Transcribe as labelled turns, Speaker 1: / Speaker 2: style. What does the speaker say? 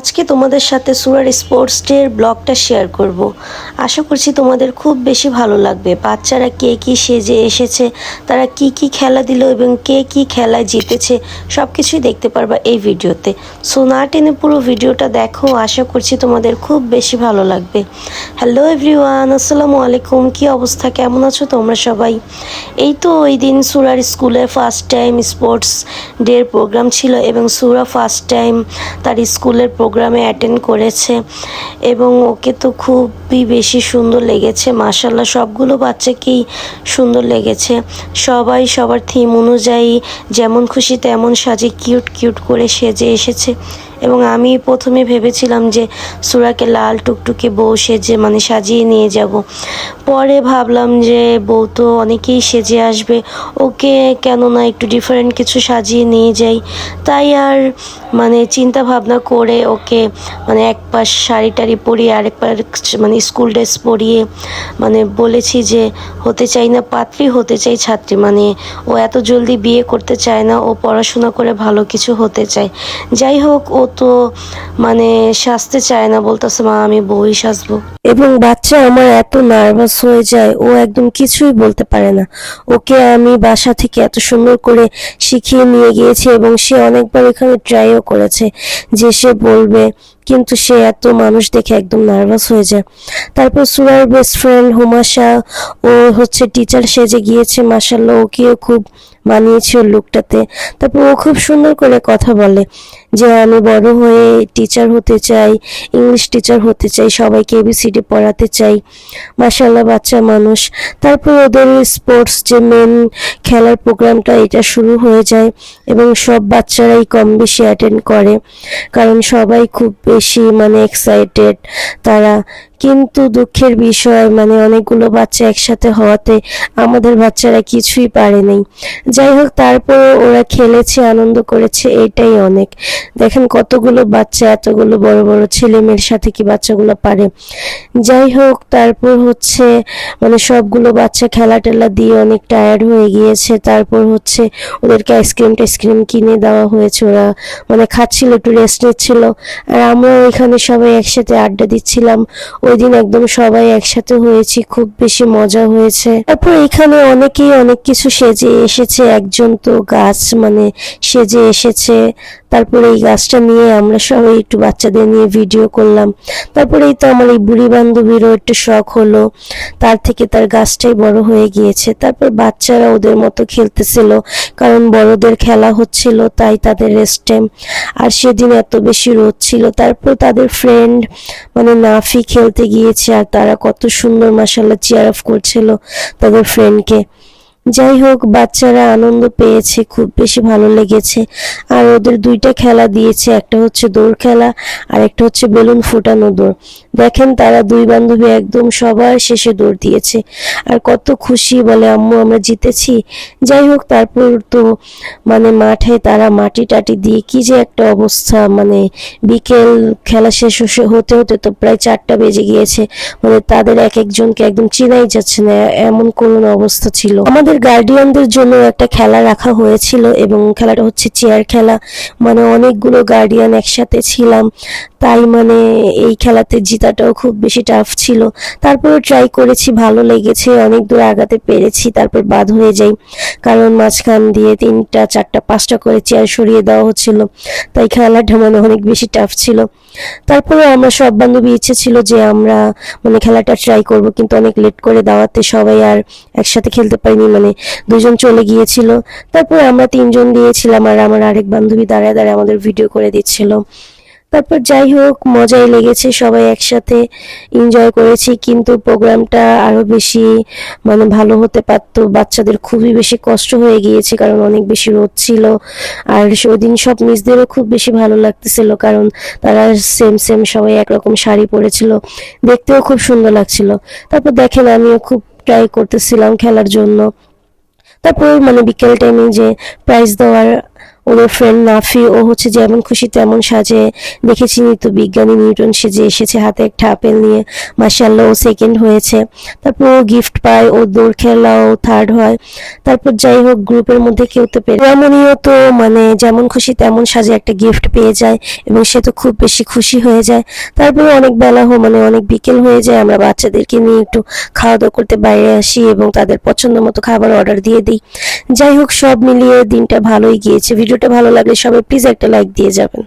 Speaker 1: আজকে তোমাদের সাথে সুরার স্পোর্টস ডের ব্লগটা শেয়ার করব। আশা করছি তোমাদের খুব বেশি ভালো লাগবে। বাচ্চারা কে কী সেজে এসেছে, তারা কি কি খেলা দিল এবং কে কি খেলায় জিতেছে সব কিছুই দেখতে পারবা এই ভিডিওতে। সো না টেনে পুরো ভিডিওটা দেখো, আশা করছি তোমাদের খুব বেশি ভালো লাগবে। হ্যালো এভরিওয়ান, আসসালামু আলাইকুম। কি অবস্থা, কেমন আছো তোমরা সবাই? এই তো ওই দিন সুরার স্কুলে ফার্স্ট টাইম স্পোর্টস ডের প্রোগ্রাম ছিল এবং সুরা ফার্স্ট টাইম তার স্কুলের প্রোগ্রামে অ্যাটেন্ড করেছে এবং ওকে তো খুবই বেশি সুন্দর লেগেছে। মাশাআল্লাহ, সবগুলো বাচ্চাকেই সুন্দর লেগেছে। সবাই সবার থিম অনুযায়ী যেমন খুশি তেমন সাজে কিউট কিউট করে সেজে এসেছে এবং আমি প্রথমে ভেবেছিলাম যে সুরাকে লাল টুকটুকে বউ সেজে সাজিয়ে নিয়ে যাব। পরে ভাবলাম যে বউ তো অনেকেই সেজে আসবে, ওকে কেন না একটু ডিফারেন্ট কিছু সাজিয়ে নিয়ে যাই। তাই আর চিন্তা ভাবনা করে ওকে এক পাশ শাড়ি টাড়ি পরিয়ে আরেক পাশ স্কুল ড্রেস পরিয়ে বলেছি যে হতে চাই না পাত্রী, হতে চাই ছাত্রী। ও এত জলদি বিয়ে করতে চায় না, ও পড়াশোনা করে ভালো কিছু হতে চায়। যাই হোক, ও তো সাজতে চায় না, বলতেছে মা আমি বউই সাজবো। এবং বাচ্চা আমার এত নার্ভাস হয়ে যায়, ও একদম কিছুই বলতে পারে না। ওকে আমি বাসা থেকে এত সুন্দর করে শিখিয়ে নিয়ে গিয়েছি এবং সে অনেকবার এখানে ট্রাইও করেছে যে সে বলবে, কিন্তু সে এত মানুষ দেখে একদম নার্ভাস হয়ে যায়। তারপর সুরার বেস্ট ফ্রেন্ড হুমাশা, ও টিচার সেজে গিয়েছে। মাশাআল্লাহ, ওকেও খুব মানিয়েছে ওর লুকটাতে। তারপর ও খুব সুন্দর করে কথা বলে যে আমি বড় হয়ে টিচার হতে চাই, ইংলিশ টিচার হতে চাই, সবাইকে এবিসিডি পড়াতে চাই। মাশাআল্লাহ, বাচ্চা মানুষ। তারপর ওদের স্পোর্টস যে মেন খেলার প্রোগ্রামটা এটা শুরু হয়ে যায় এবং সব বাচ্চারাই কম বেশি অ্যাটেন্ড করে, কারণ সবাই খুব বেশি এক্সাইটেড তারা। কিন্তু দুঃখের বিষয় অনেকগুলো বাচ্চা একসাথে হওয়াতে আমাদের বাচ্চারা কিছুই পারেনি। যাই হোক, তারপর ওরা খেলেছে, আনন্দ করেছে, এটাই অনেক। দেখেন কতগুলো বাচ্চা, এতগুলো বড় বড় ছেলে মেয়ের সাথে কি বাচ্চাগুলো পারে। যাই হোক, তারপর সবগুলো বাচ্চা খেলা টেলা দিয়ে অনেক টায়ার্ড হয়ে গিয়েছে। তারপর ওদেরকে আইসক্রিম কিনে দেওয়া হয়েছে। ওরা খাচ্ছিল, একটু রেস্ট নিচ্ছিল, আর আমরা এখানে সবাই একসাথে আড্ডা দিচ্ছিলাম। ওই দিন একদম সবাই একসাথে হয়েছি, খুব বেশি মজা হয়েছে। তারপর এখানে অনেকেই অনেক কিছু সেজে এসেছে। একজন তো গাছ সেজে এসেছে। তারপরে এই গাছটা নিয়ে আমরা সবাই একটু বাচ্চাদের নিয়ে ভিডিও করলাম। তারপরে এই তো আমার এই বুড়ি বান্ধবীরও একটু শখ হলো, তার থেকে তার গাছটাই বড় হয়ে গিয়েছে। তারপর বাচ্চারা ওদের মতো খেলতেছিল, কারণ বড়দের খেলা হচ্ছিল, তাই তাদের রেস্ট টাইম। আর সেদিন এত বেশি রোদ ছিল। তারপর তাদের ফ্রেন্ড নাফি খেলতে গিয়েছে, আর তারা কত সুন্দর মাশাআল্লাহ চিয়ার আপ করছিল তাদের ফ্রেন্ডকে। যাই হোক, বাচ্চারা আনন্দ পেয়েছে, খুব বেশি ভালো লেগেছে। আর ওদের দুইটা খেলা দিয়েছে, একটা দৌড় খেলা আর একটা বেলুন ফুটানো দৌড়। দেখেন তারা দুই বান্ধবী একদম সবার শেষে দৌড় দিয়েছে আর কত খুশি, বলে আম্মু আমরা জিতেছি। যাই হোক, তারপর তো মাঠে তারা মাটি টাটি দিয়ে কি যে একটা অবস্থা। বিকেল খেলা শেষ হতে হতে তো প্রায় 4টা বেজে গিয়েছে। তাদের এক একজনকে একদম চিনাই যাচ্ছে না, এমন করুণ অবস্থা ছিল। আমাদের গার্ডিয়ানদের জন্য একটা খেলা রাখা হয়েছিল এবং খেলাটা চেয়ার খেলা। অনেকগুলো গার্ডিয়ান একসাথে ছিলাম, তাই এই খেলাতে জিতাটাও খুব বেশি টাফ ছিল। তারপরে ট্রাই করেছি, ভালো লেগেছে, অনেক দূর আগাতে পেরেছি। তারপর বাদ হয়ে যাই, কারণ মাঝখান দিয়ে 3টা 4টা 5টা করে চেয়ার সরিয়ে দেওয়া হচ্ছিল, তাই খেলাটা অনেক বেশি টাফ ছিল। তারপরে আমরা সব বান্ধবী ইচ্ছে ছিল যে আমরা খেলাটা ট্রাই করব, কিন্তু অনেক লেট করে দাওয়াতে সবাই আর একসাথে খেলতে পারিনি, দুজন চলে গিয়েছিল। তারপরে আমরা 3জন গিয়েছিলাম, আর আমার আরেক বান্ধবী দাঁড়ায় দাঁড়ায় আমাদের ভিডিও করে দিচ্ছিল। তারপর যাই হোক, মজাই লেগেছে, সবাই একসাথে এনজয় করেছি। কিন্তু প্রোগ্রামটা আরো বেশি ভালো হতে পারতো। বাচ্চাদের খুবই বেশি কষ্ট হয়ে গিয়েছে, কারণ অনেক বেশি রোদ ছিল। আর সেদিন সব মিসদেরও খুব বেশি ভালো লাগতেছিল, কারণ তারা সেম সেম সবাই একরকম শাড়ি পরেছিল, দেখতেও খুব সুন্দর লাগছিল। তারপর দেখেন আমিও খুব ট্রাই করতেছিলাম খেলার জন্য। তারপর বিকেল টাইমে যে প্রাইজ দেওয়ার ওদের ফ্রেন্ড নাফি, ও হচ্ছে যেমন খুশি তেমন সাজে। দেখেছিনি তো বিজ্ঞানী নিউটন সেজে এসেছে হাতে একটা আপেল নিয়ে, মাশাআল্লাহ ও সেকেন্ড হয়েছে। তারপর ও গিফট পায়, ও দৌড় খেলাও থার্ড হয়। তারপর যাই হোক, গ্রুপের মধ্যে কেউ তো পেরে, রমণীও তো মানে যেমন খুশি তেমন সাজে একটা গিফট পেয়ে যায় এবং সে তো খুব বেশি খুশি হয়ে যায়। তারপরে অনেক বেলা মানে অনেক বিকেল হয়ে যায়, আমরা বাচ্চাদেরকে নিয়ে একটু খাওয়া দাওয়া করতে বাইরে আসি এবং তাদের পছন্দ মতো খাবার অর্ডার দিয়ে দিই। যাই হোক, সব মিলিয়ে দিনটা ভালোই গিয়েছে। ভিডিওটা ভালো লাগলে সবাই প্লিজ একটা লাইক দিয়ে যাবেন।